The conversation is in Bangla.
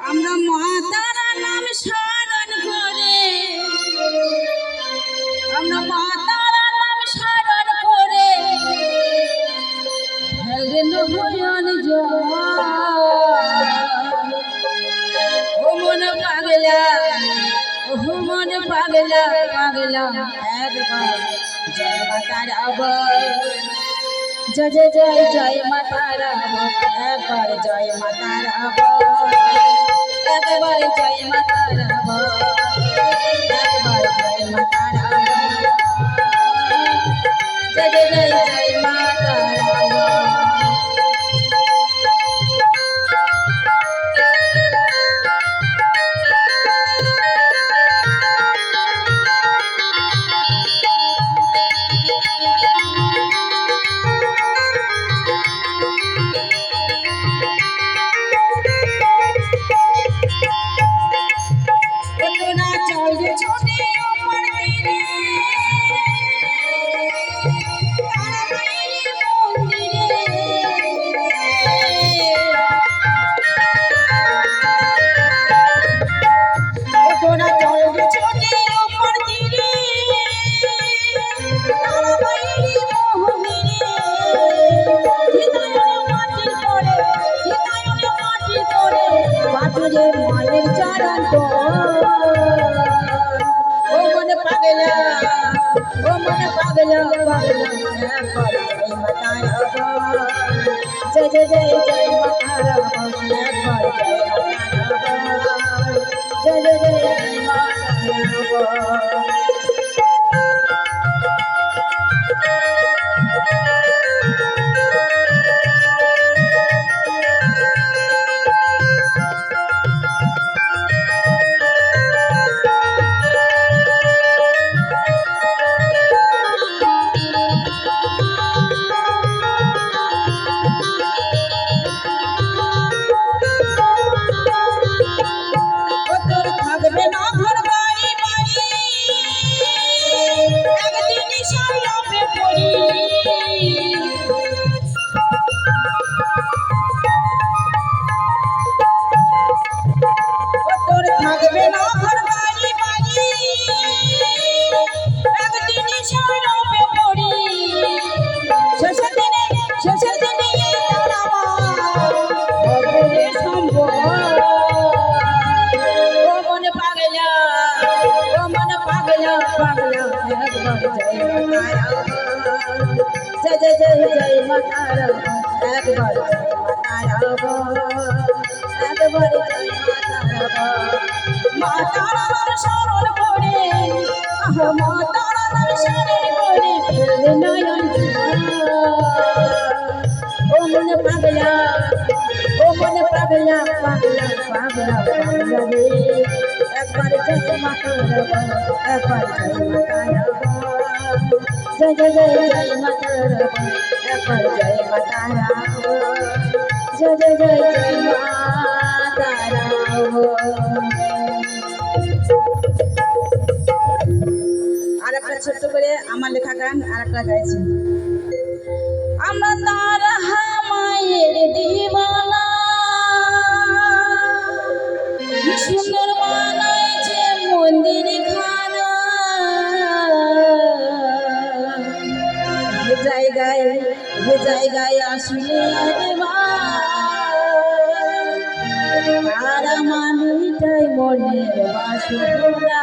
আমরা মাতার নাম স্মরণ করে, আমরা মাতার নাম স্মরণ করে হেলেন ভয়ন ও মন পাগলা, ও মন পাগলা পাগলা একবার জয় মাতার আবার, জয় জয় জয় জয় মাতার আবার, একবার জয় মাতার আবার, একবার জয় মাতার আবার, একবার জয় মাতার আবার, জয় জয় জয় জয় মাতার আবার। মায়ের চরণ ও মন পাগলা, ও মন পাগলা পাগলা একবার জয় মাতার আবার, জয় জয় জয় জয় মাতার আবার, একবার জয় মাতার আবার, জয় জয় জয় জয় মাতার আবার। जय जय जय जय मातार একবার একবার মাতার শরণ করে, মাতার শরণ করে ফেলে নয়ন ও মন পাগলা, ও মন পাগলা পাগলা পাগলা পাগলা রে, একবার জয় মাতার একবার জয় মাতার, जय जय जय जय मातार একবার জয় মাতার, जय जय जय जय मातार। আর একটা ছোট্ট করে আমার লেখা গান আর একটা গাইছি। আমরা তারা মায়ের দিওয়ানা, কি সুন্দর বানাইছে মন্দির খানা, যে জায়গায় আসলে তারা মানুষটাই মনের বাসনা।